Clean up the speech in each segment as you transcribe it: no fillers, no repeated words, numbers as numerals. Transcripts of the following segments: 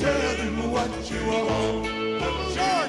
Tell him what you want. Sure.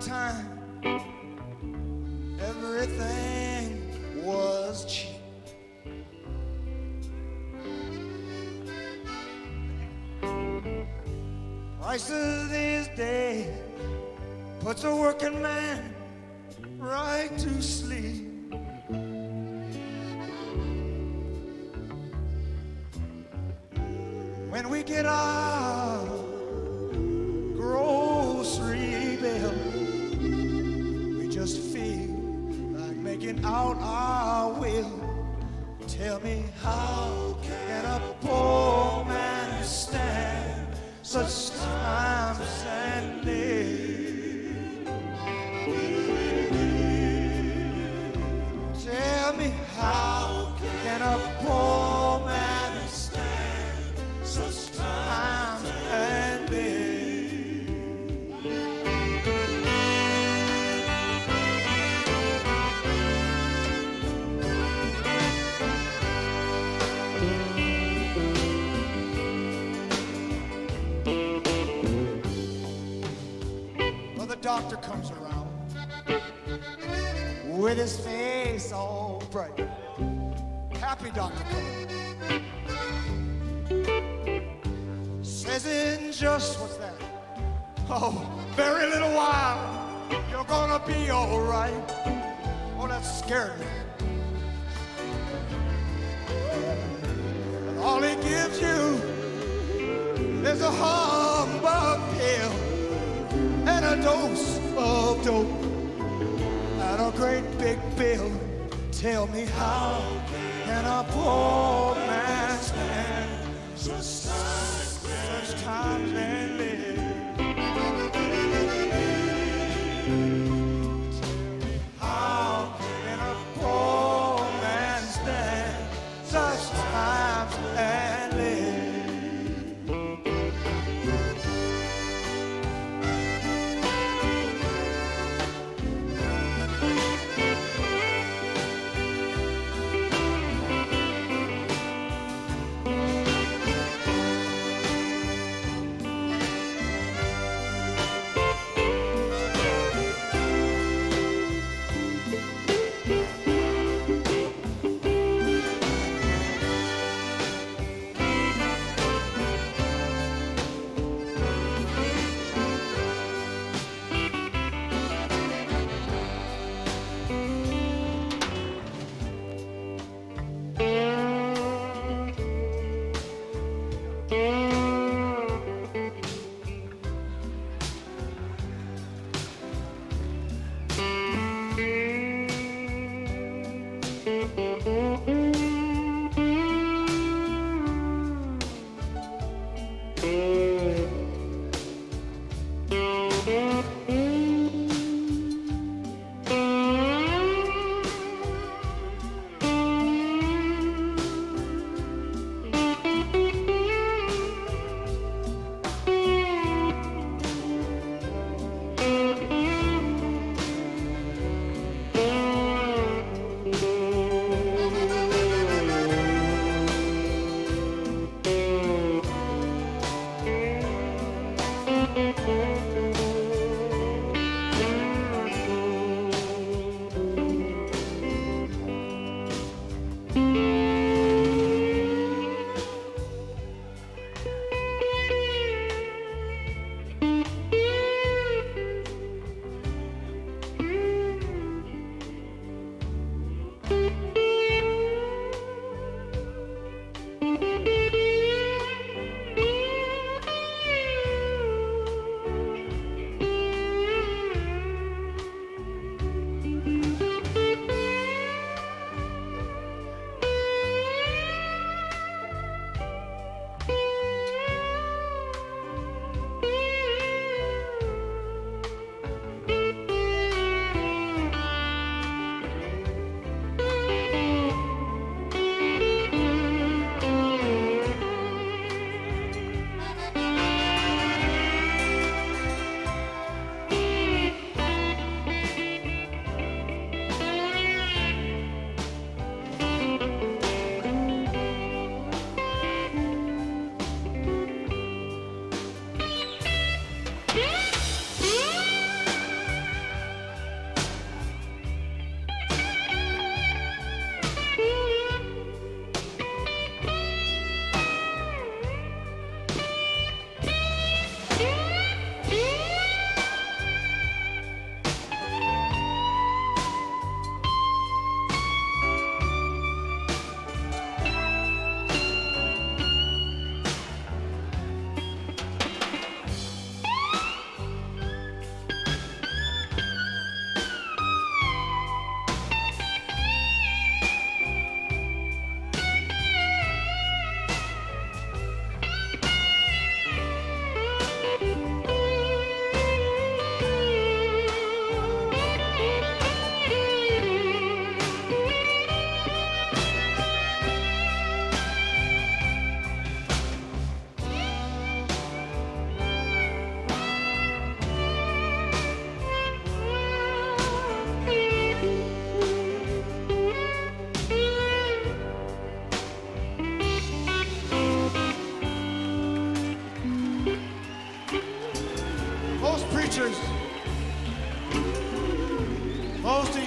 time, everything was cheap. Prices these days puts a working man right to sleep. When we get our grocery bill, we just feel like making out our will. Tell me, how can a poor man stand such times and live? Tell me, how can a poor man stand such times and live? Well, the doctor comes around with his face all bright. Happy doctor coming. Says in just, what's that? Oh, very little while, you're gonna be all right. Oh, that scared me. And all he gives you is a humbug pill and a dose of dope and a great big bill. Tell me, how can a poor man stand such times and live? How can a poor man stand such times and live?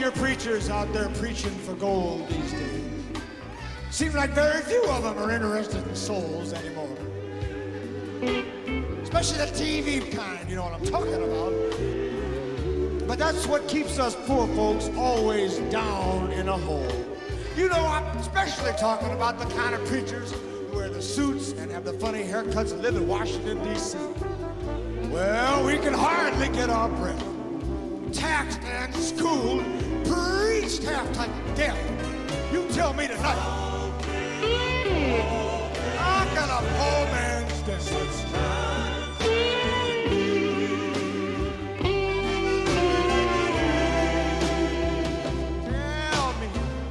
your preachers out there preaching for gold these days. Seems like very few of them are interested in souls anymore. Especially the TV kind, you know what I'm talking about. But that's what keeps us poor folks always down in a hole. You know, I'm especially talking about the kind of preachers who wear the suits and have the funny haircuts and live in Washington, D.C. Well, we can hardly get our breath. Taxed and schooled, preached half-time death. You tell me tonight. How can a poor man stand such time? Tell me,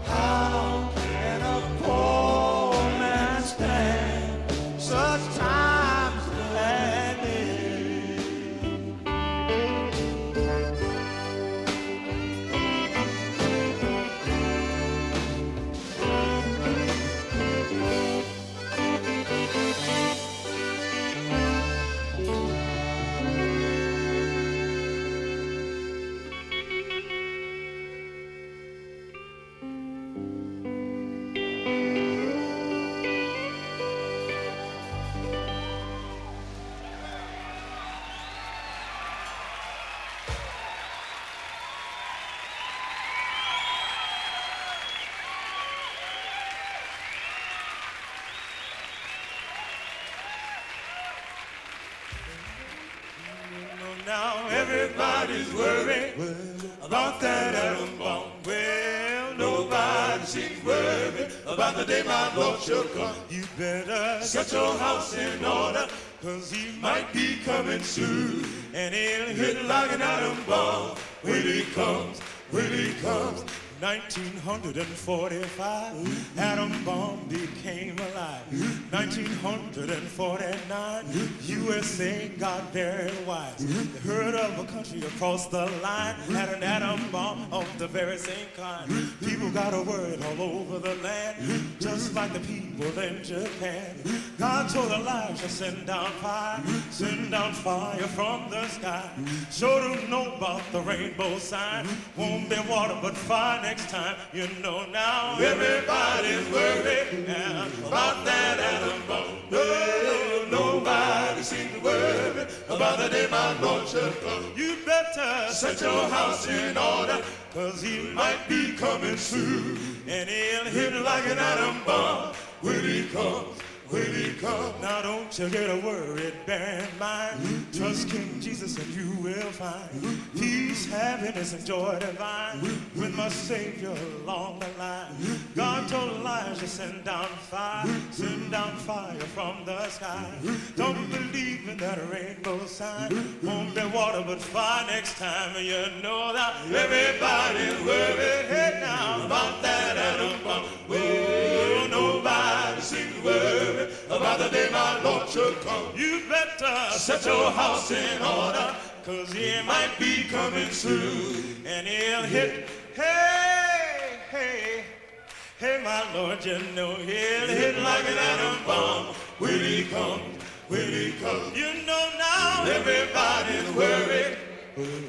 how can a poor man stand such times as these? Now everybody's worried about that atom bomb. Well, nobody seems worried about the day my Lord shall come. You better set your house in order, 'cause he might be coming soon. And he'll hit like an atom bomb when he comes, when he comes. 1945, atom bomb became alive. 1949, USA got very wise. They heard of a country across the line had an atom bomb of the very same kind. People got worried all over the land, just like the people in Japan. God told Elijah, send down fire from the sky. Show them know about the rainbow sign. Won't be water but fire next time. You know now everybody's worried about that atom bomb. No, nobody seems to worry about the day my Lord shall come. You better set your house in order, 'cause he might be coming soon. And he'll hit like an atom bomb when he comes. When he comes. Now don't you get worried, bear in mind. Trust King Jesus and you will find peace, happiness, and joy divine with my Savior along the line. God told Elijah, send down fire from the sky. Don't believe in that rainbow sign. Won't be water but fire next time. You know that everybody's worried hey now about that atom bomb. Well, nobody seems to worry about the day my Lord shall come. You better set your house in order, 'cause he might be coming soon. And he'll hit, hey, hey, hey, my Lord, you know he'll hit like an atom bomb when he comes, when he comes. You know now everybody's worried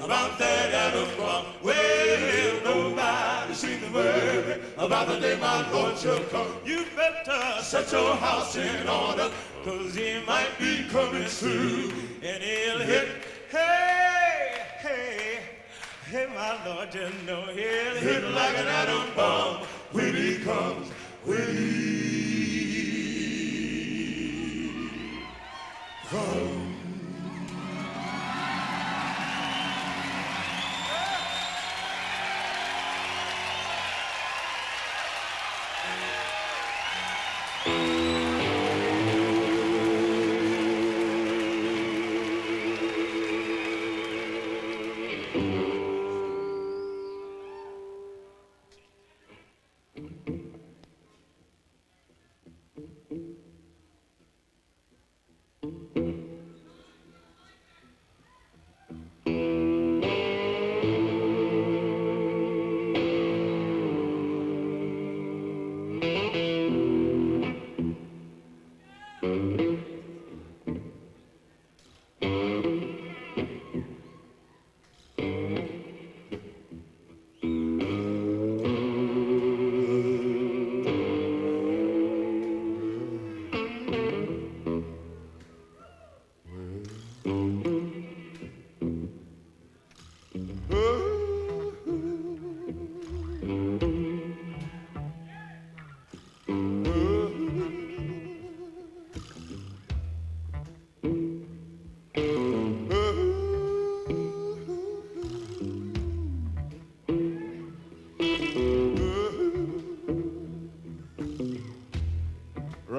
about that atom bomb. Well, nobody seems to worry about the day my Lord shall come. You better set your house in order, 'cause he might be coming soon. And he'll hit, hey, hey, hey, my Lord, you know he'll hit like an atom bomb when he comes, when he comes.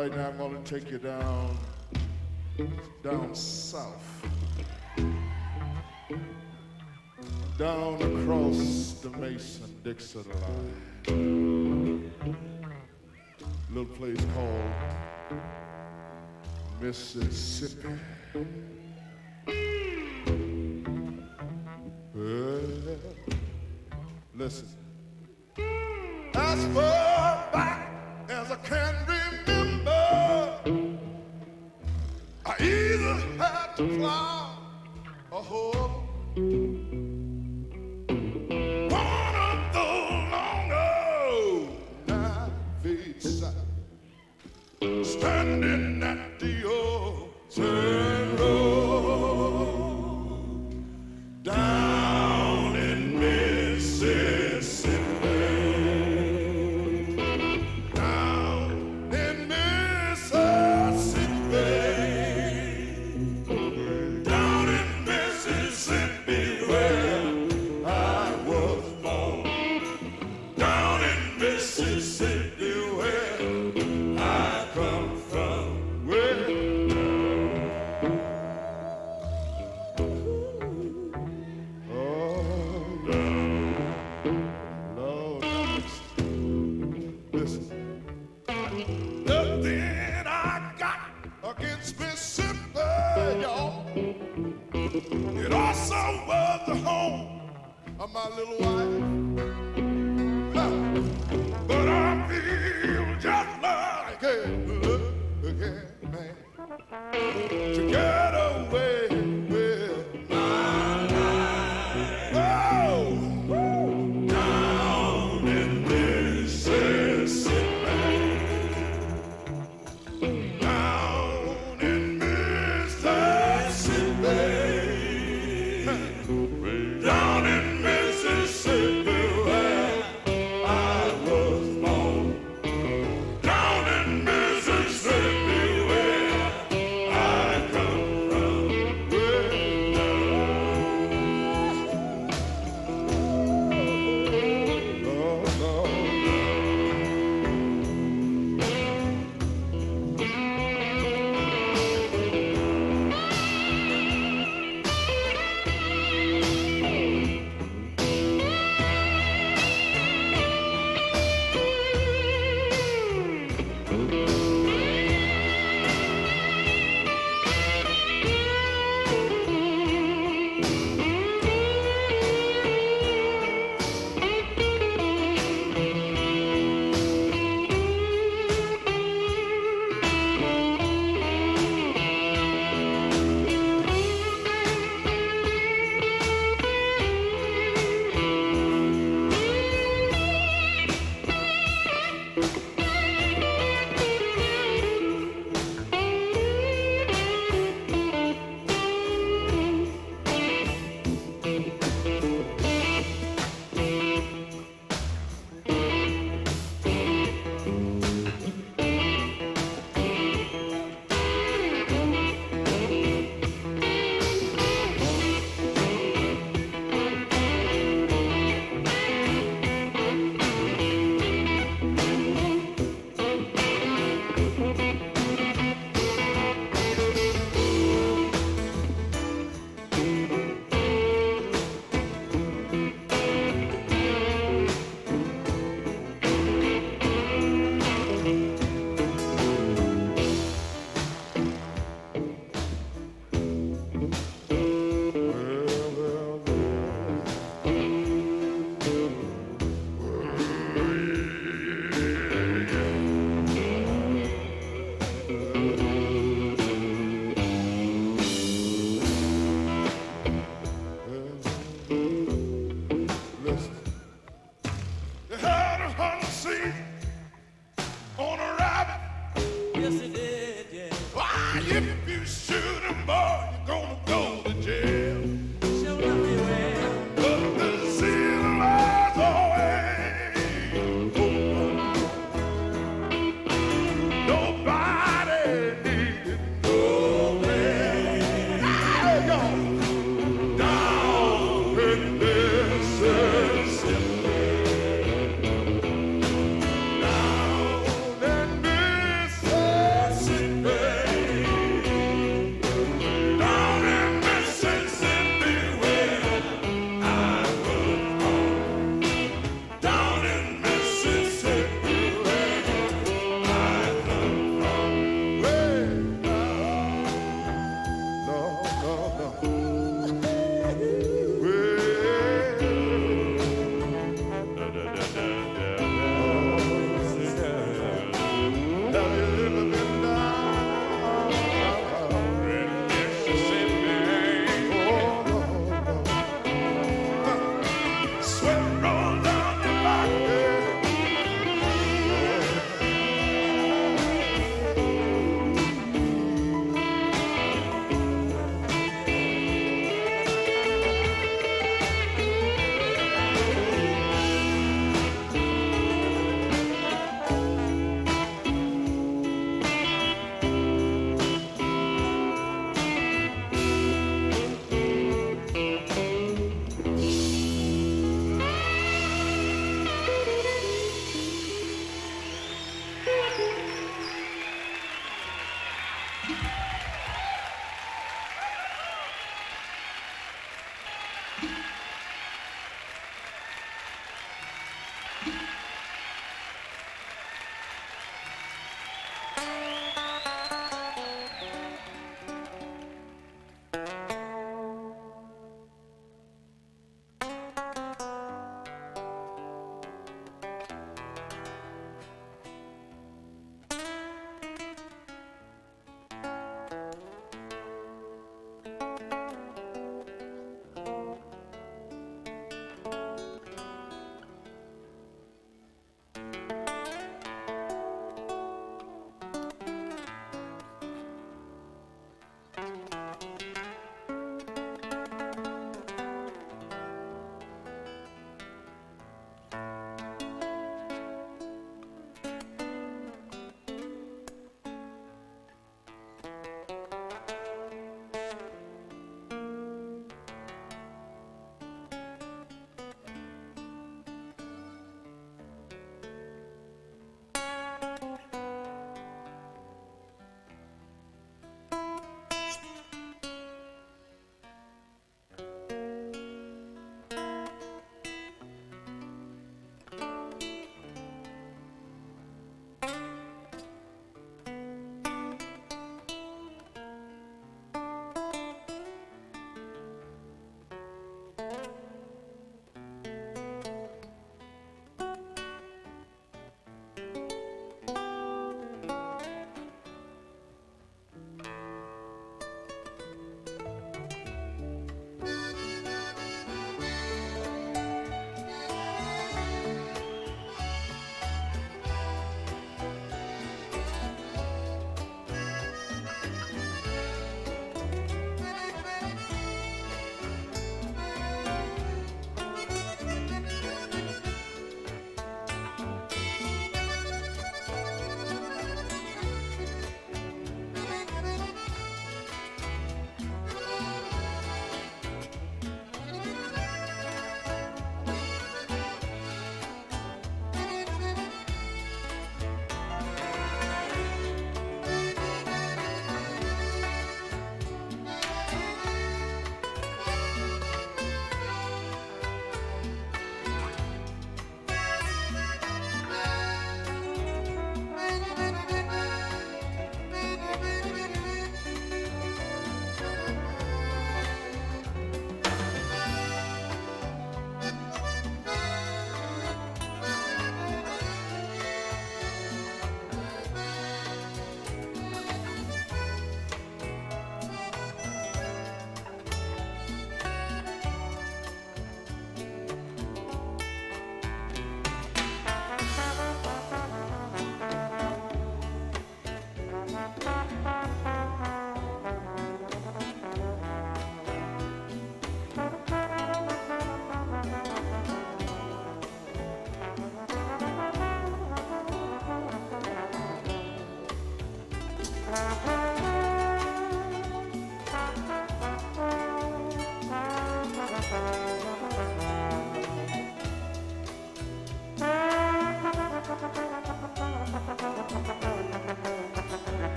Right now I'm going to take you down south. Down across the Mason-Dixon line. A little place called Mississippi. Listen. As far back as I can remember, I either had to plow or hoe. One of those long old 9 feet side, standing at the old turn road, down in Mississippi. Down in Mississippi. Down in Mississippi where I was born. Down in Mississippi where I come from. It also was the home of my little wife. But I feel just like a man to get away with my life. Oh, down in Mississippi. Down in Mississippi. Down in Mississippi where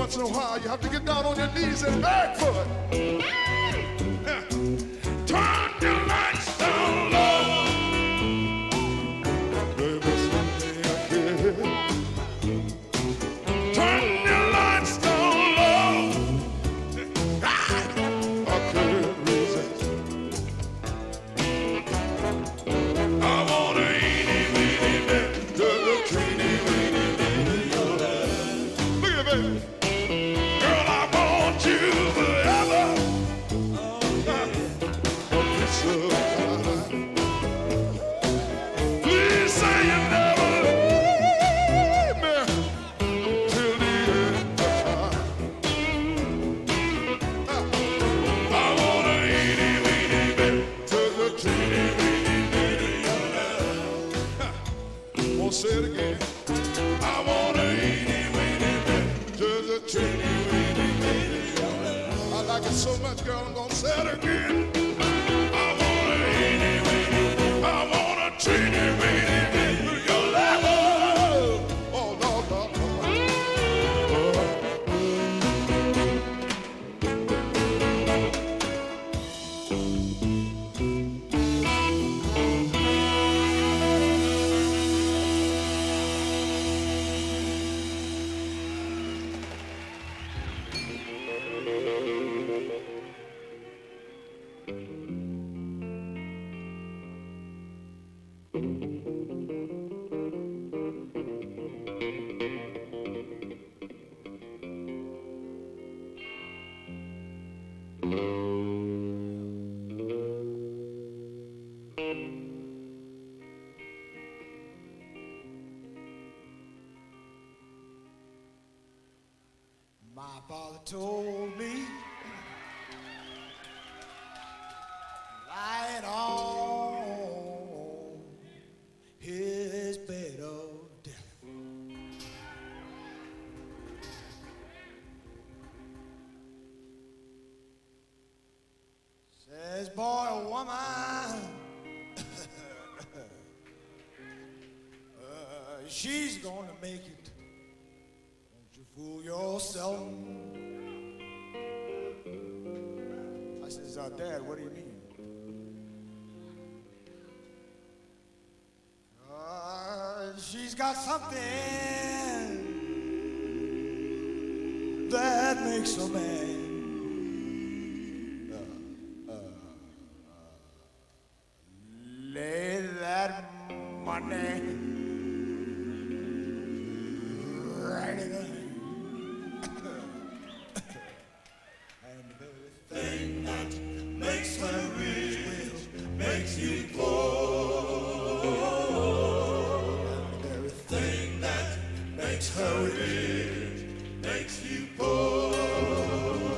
once in a while, you have to get down on your knees and beg for it. Turn your lights down low. Baby, something I can. Turn your lights down low. I can't resist. like it so much, girl, I'm gonna say it again. I want a teeny weeny your love. Oh, Lord, Lord, my father told me, lying on his bed of death, says, boy or woman, she's gonna make it. Fool yourself. I says, Dad, what do you mean? She's got something that makes a man lay that money right in her hand. Thing that makes her rich makes you poor. Everything that makes her rich makes you poor.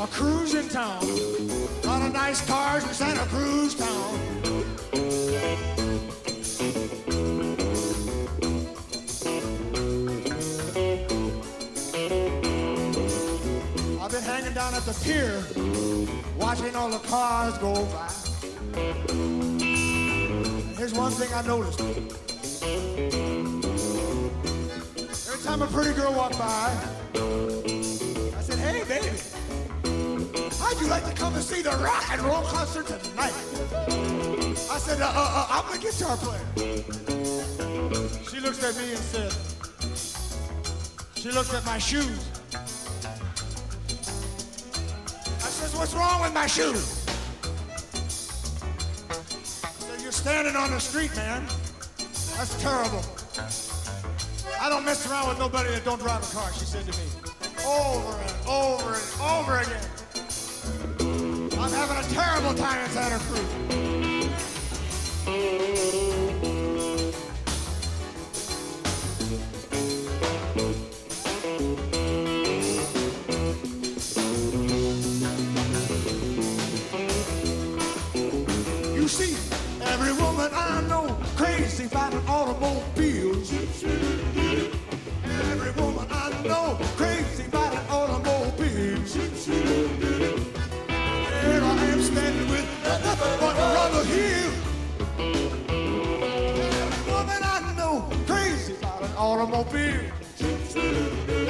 a cruising town. A lot of nice cars in Santa Cruz town. I've been hanging down at the pier, watching all the cars go by. Here's one thing I noticed. Every time a pretty girl walked by, I said, "Hey, baby, how'd you like to come and see the rock and roll concert tonight?" I said, "I'm a guitar player." She looks at me and said, she looked at my shoes. I says, "What's wrong with my shoes?" So you're standing on the street, man. That's terrible. I don't mess around with nobody that don't drive a car, she said to me. Over and over and over again. I'm having a terrible time in Santa Cruz. You see, every woman I know crazy about an automobile. Every woman I know crazy about an automobile. And I am standing with nothing but rubber heel. Every woman I know crazy about an automobile.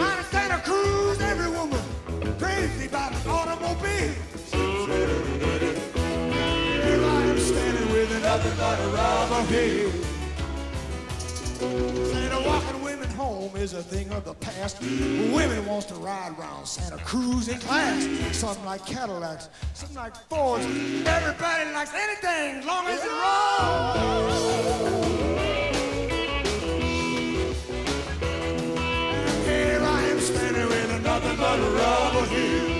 Out of Santa Cruz, every woman crazy about an automobile. Here I am standing with nothing but a rubber heel. Say the walking women home is a thing of the past. Women wants to ride around Santa Cruz in class. Some like Cadillacs, some like Fords. Everybody likes anything as long as it rolls. Here I am standing with nothing but a rubber heel.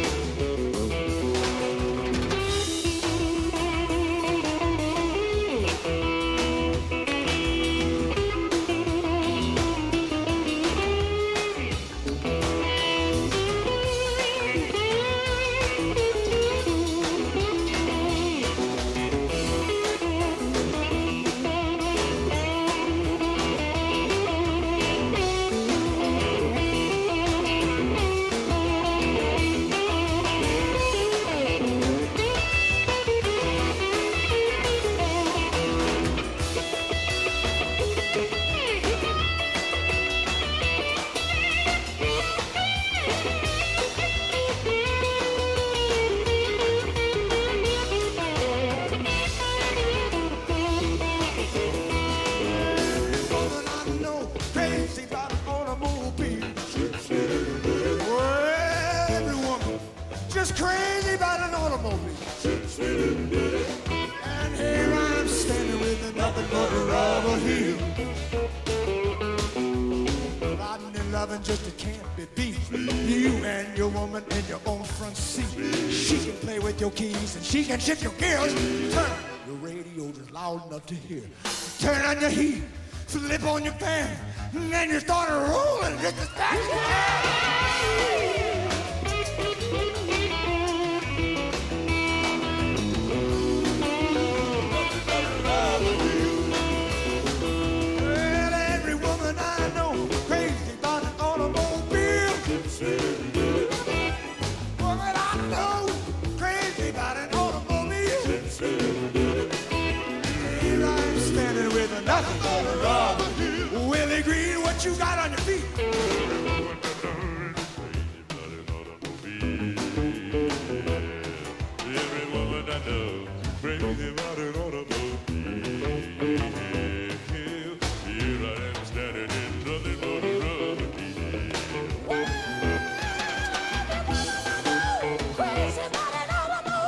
Crazy about an automobile. And here I'm standing with nothing but a rubber heel. Riding and loving just can't be beat. You and your woman in your own front seat. She can play with your keys and she can shift your gears. Turn your radio just loud enough to hear. Turn on your heat, flip on your fan, and then you start rolling just as fast as you can. Nothing but a rubber heel. Willie Green, what you got on your feet? Every woman I know, crazy about an automobile. Here I am standing in nothing but a rubber heel. Crazy about an automobile.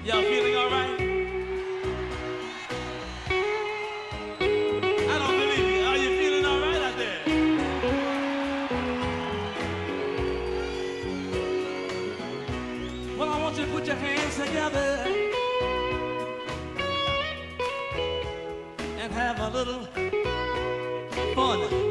Y'all feeling all right? I don't believe you. Are you feeling all right out there? Well, I want you to put your hands together and have a little fun.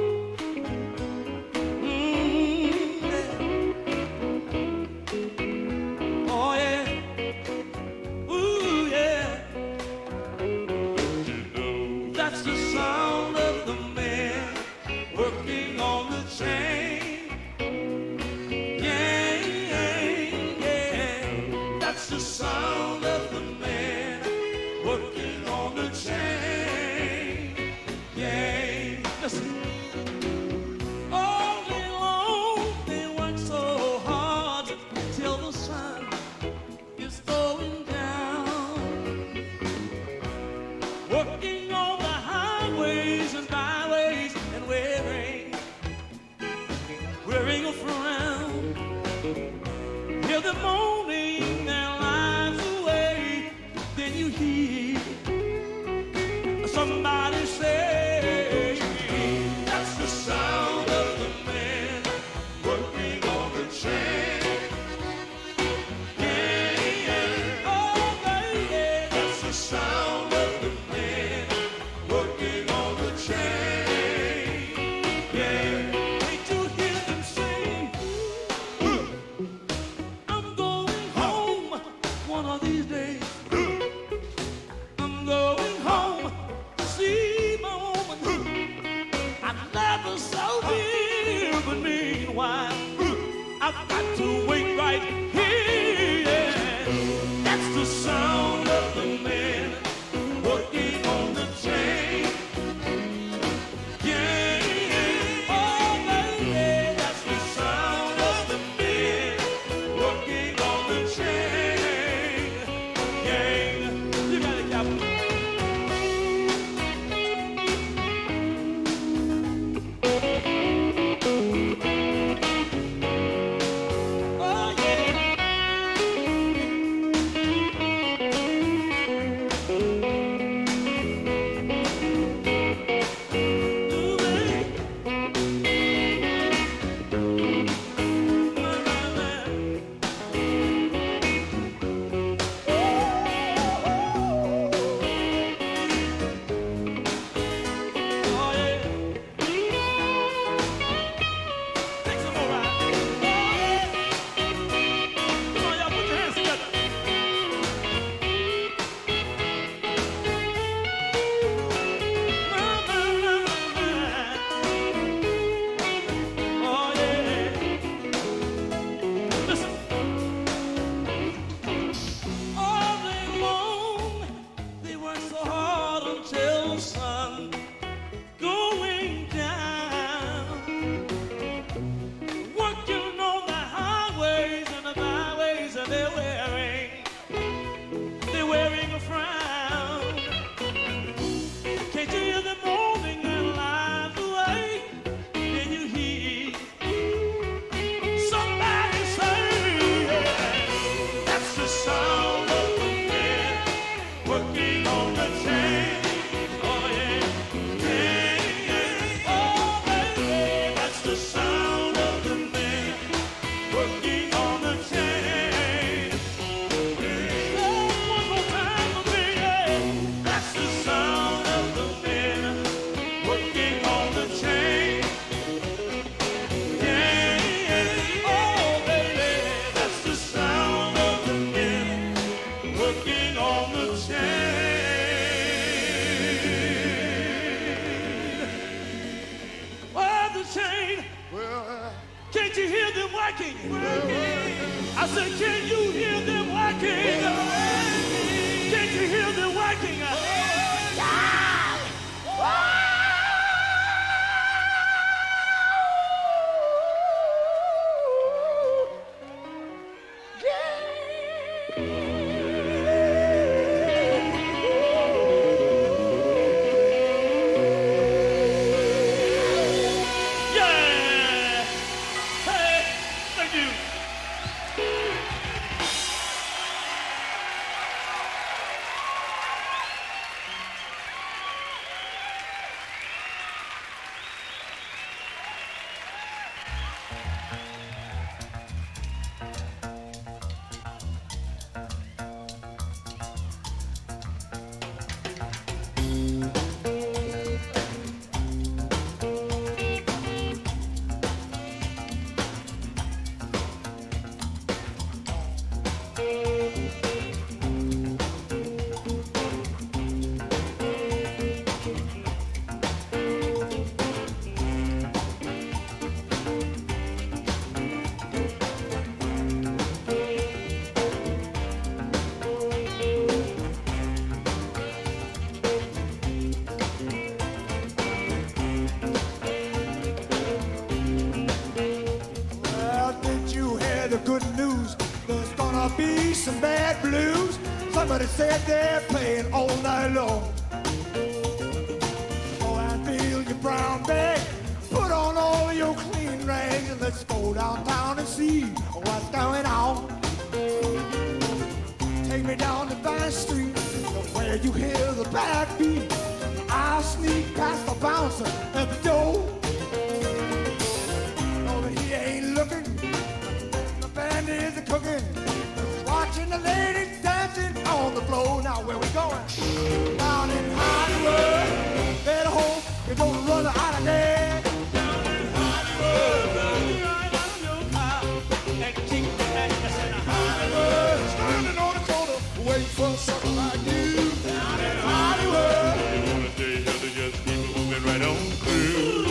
I said, can you hear them working? Can you hear them working? must be some bad blues. Somebody said they're playing all night long. Go and fill your brown bag, put on all your clean rags, and let's go downtown and see what's going on. Take me down the Vine Street, where you hear the backbeat. I'll sneak past the bouncer at the door. Know that he ain't looking, the band is cooking, watching the ladies dancing on the floor. Now where we going? Down in Hollywood. Better hope you don't run out of there. Down in Hollywood, right out of your car and kick the ass in Hollywood. Standing on the corner, waiting for something like you. Down in Hollywood. You wanna stay here to just keep moving right on through.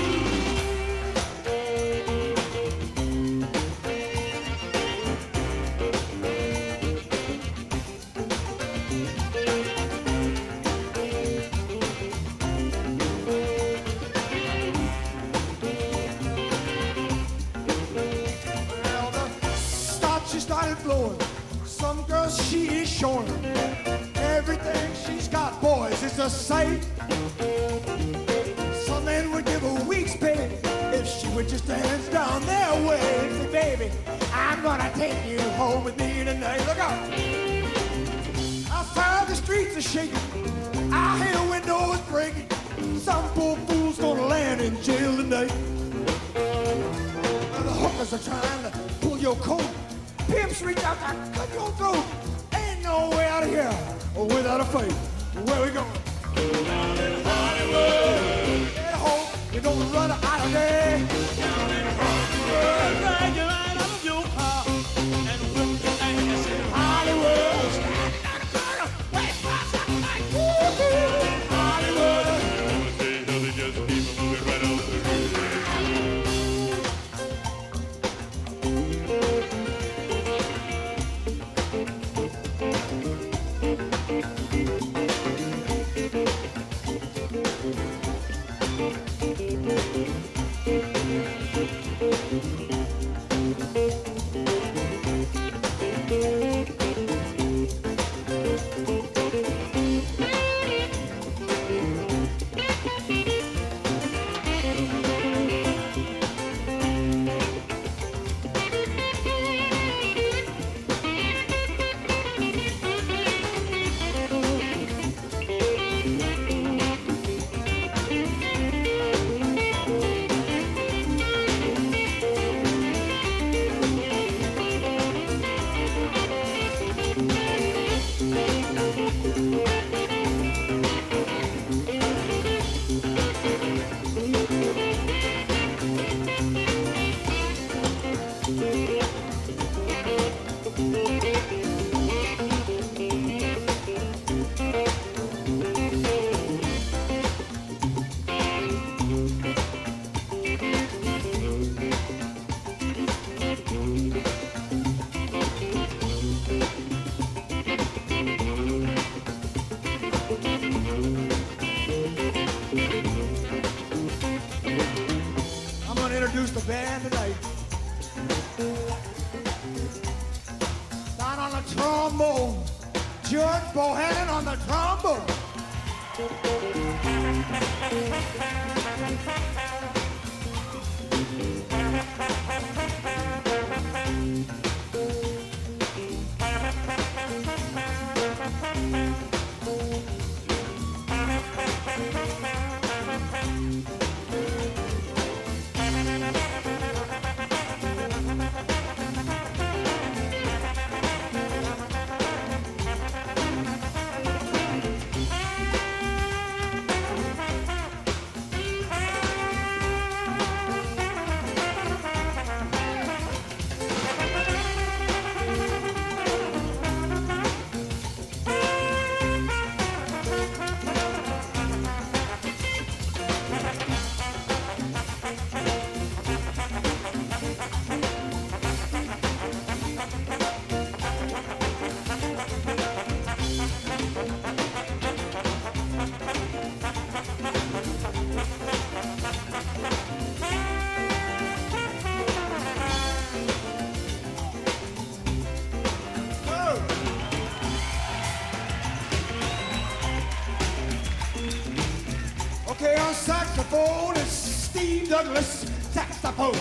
Well, the start she started blowing. Some girl she is showing. Everything she's got, boys, it's a sight. Some men would give a week's pay if she would just dance down their way. Say, baby, I'm gonna take you home with me tonight. Look out! Outside the streets are shaking. I hear windows breaking. Some poor fool's gonna land in jail tonight. Now the hookers are trying to pull your coat. Pimps reach out to cut your throat. Ain't no way out of here without a fight. Where we going? Down in Hollywood. Better hope you don't run out of there. Down in Hollywood. Drag you right out of your car and whip the ass in Hollywood. Hollywood. You wanna stay here to just keep moving right on through. I'm gonna introduce the band tonight. Down on the trombone, George Bohanon on the trombone. Jorge on saxophone and Steve Douglas saxophone.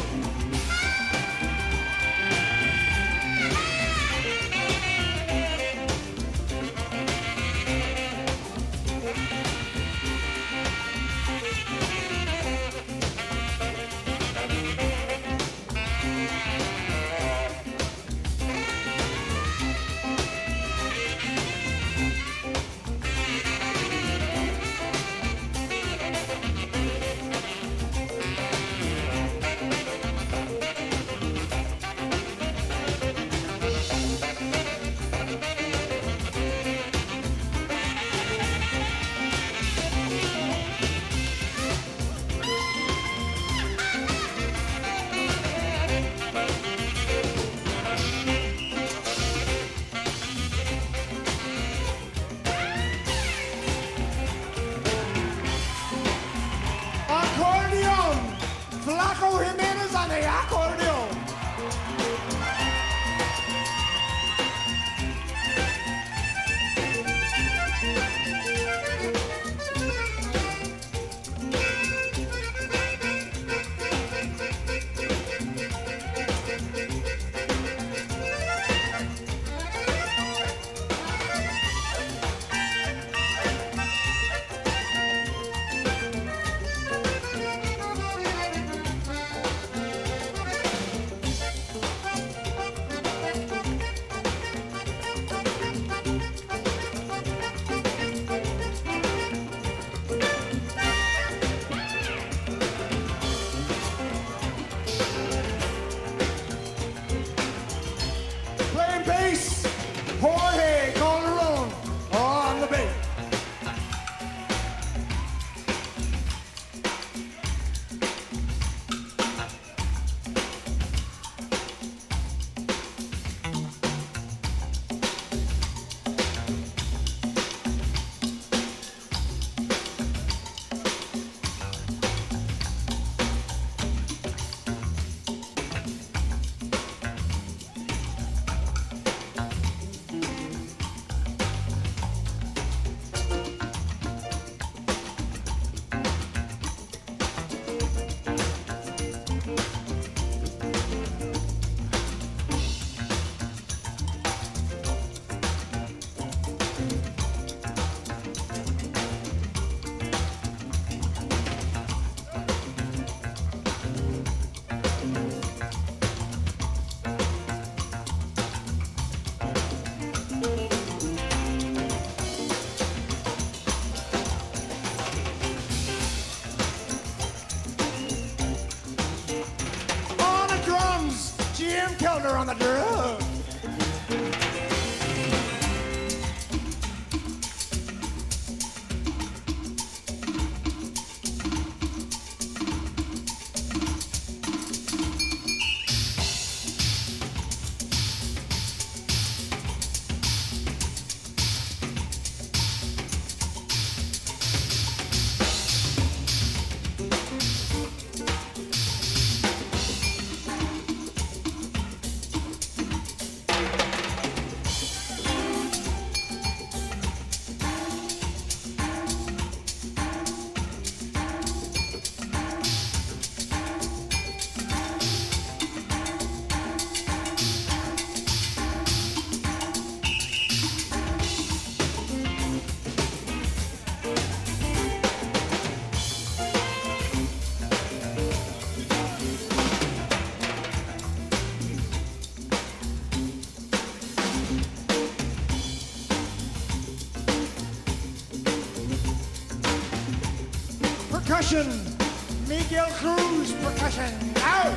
Accordion! Flaco Jimenez on the accordion! Playing bass, Jorge Calderón on the bass. On the drums, Keltner on the drum. Percussion, Miguel Cruz, percussion, out!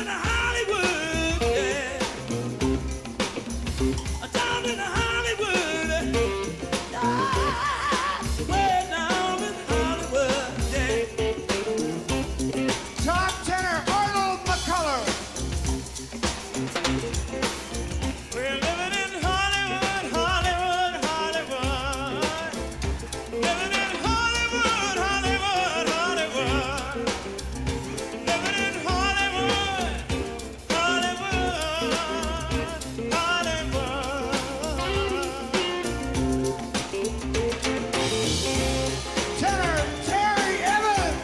in Hollywood, yeah. Down in Hollywood, way down in Hollywood, yeah. Top tenor Arnold McCullough. We're living in Hollywood, Hollywood, Hollywood. Living in Hollywood, Hollywood, Hollywood. Living in Hollywood, Hollywood, Hollywood. Tenor Terry Evans.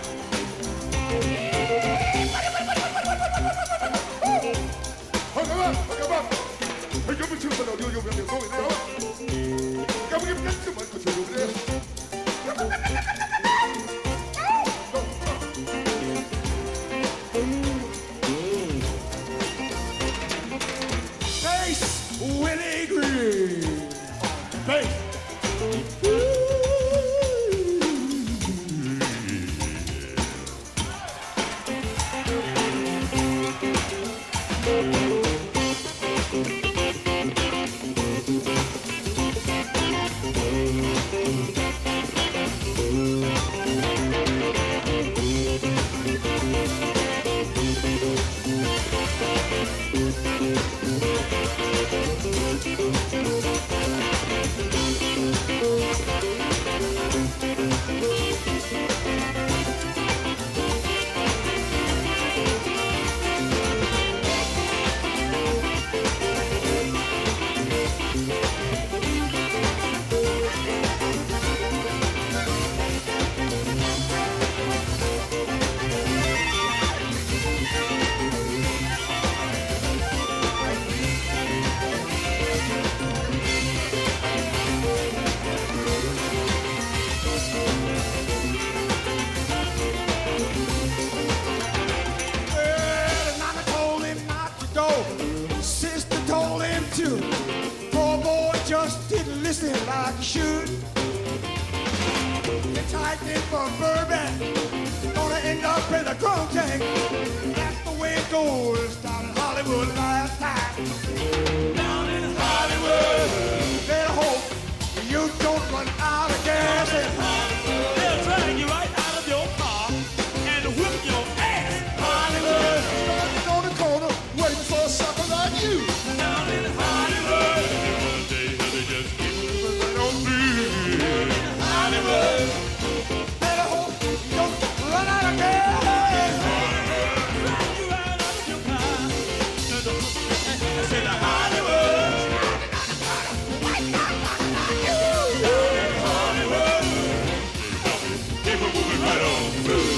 Bass Willie Green. Bass. Well, Mama told him not to go. Sister told him to. Poor boy just didn't listen like he should. Hitchhiking for bourbon, gonna end up in a drunk tank. That's the way it goes down in Hollywood last time. Down in Hollywood, better hope you don't run out of gas. They'll drag you right out of your car and whip your ass. Hollywood, standing on the corner, waiting for a sucker like you. Down in Hollywood, Hollywood. Better hope you don't run out of gas. Drag you right out of your car. Say the Hollywood. Hollywood. Keep it moving right on through.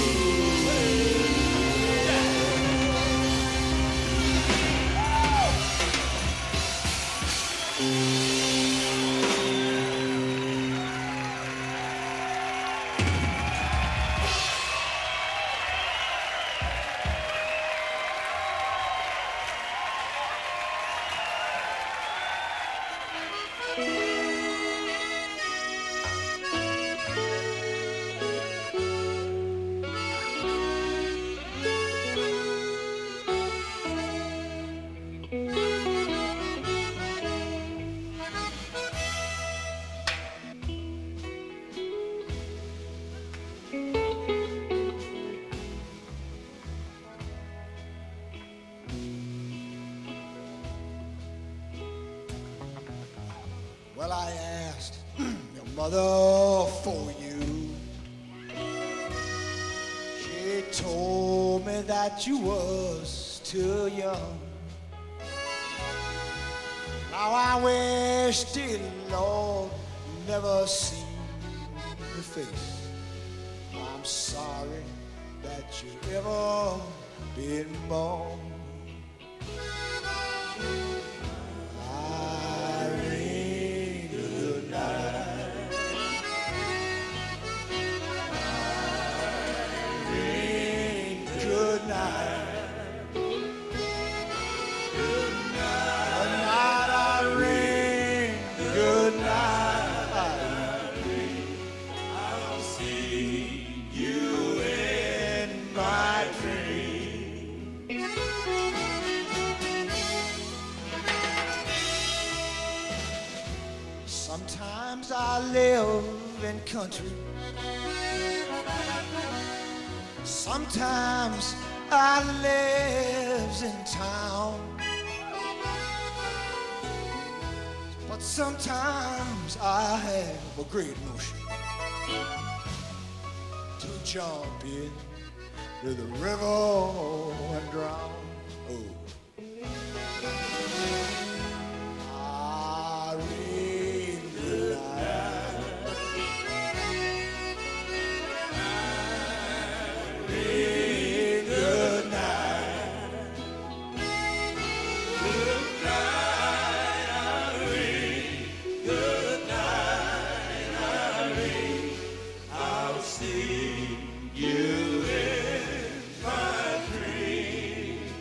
Well, I asked your mother for you. She told me that you was too young. Now I wish, dear Lord, never seen your face. I'm sorry that you ever been born. Irene, good night. Irene, good night. Good night, Irene. Good night, Irene. I'll see you in my dreams. live in country. Sometimes I live in town. But sometimes I have a great notion to jump in to the river and drown. Oh. Irene, good night. Irene, good night. Good night, Irene. Good night, Irene. I'll see you in my dreams.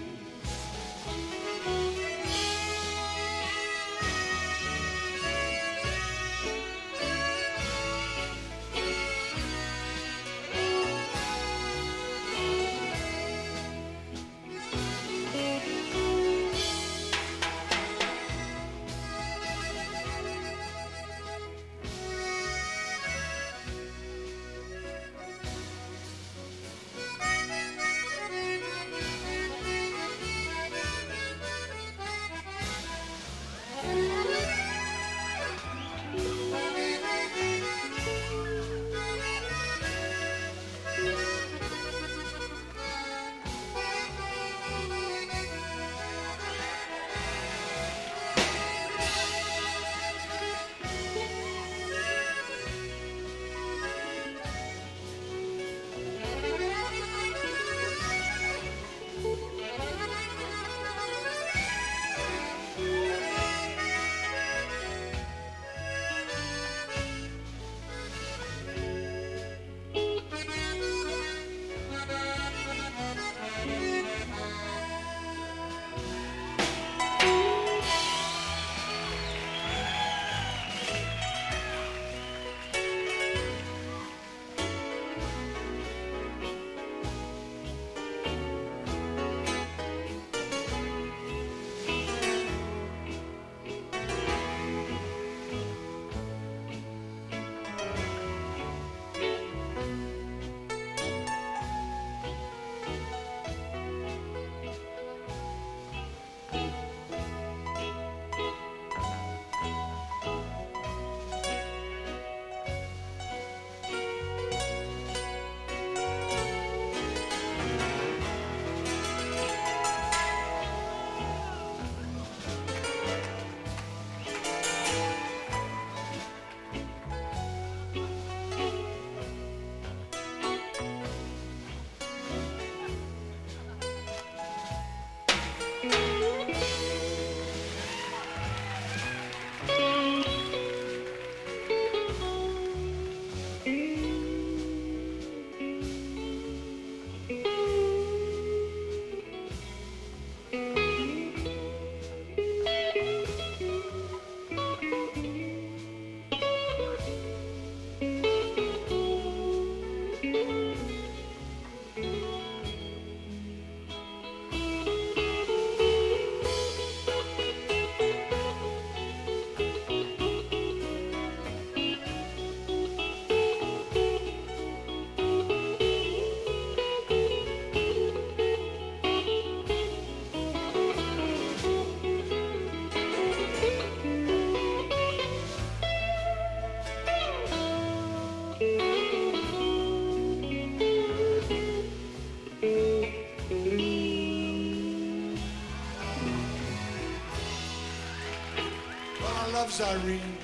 Loves Irene,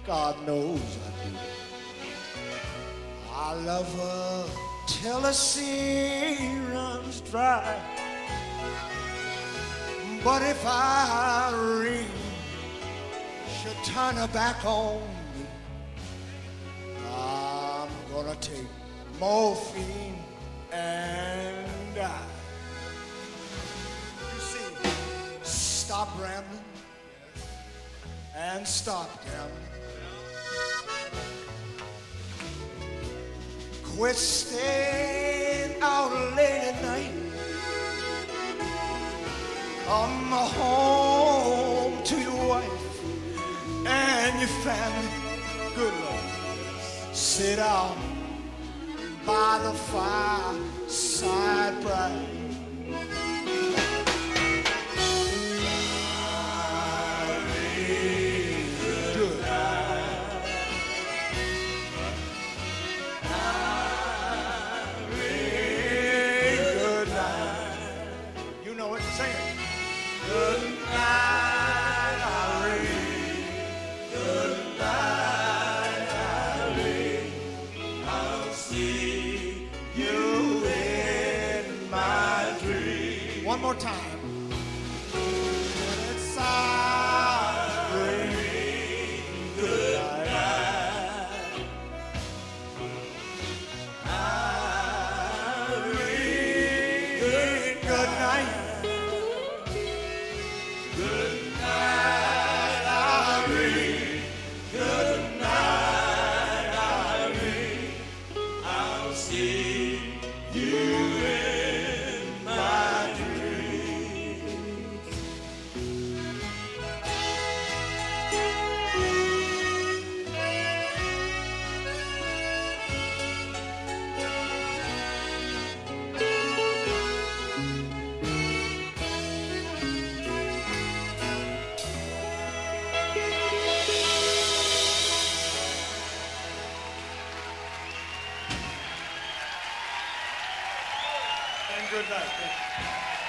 God knows I do. I love her till the sea runs dry. But if Irene should turn her back on me, I'm gonna take morphine and die. You see, stop rambling and stop gambling. Quit staying out late at night. Come home to your wife and your family. Good Lord. Sit down by the fireside bright. Good. Good night. You know it. Sing it. Good night, Irene. Good night, Irene. I'll see you in my dream. One more time. It's Irene. Good night. Irene. Good night. Good night, Irene. Good night, Irene. I'll see you in my dreams. And good night.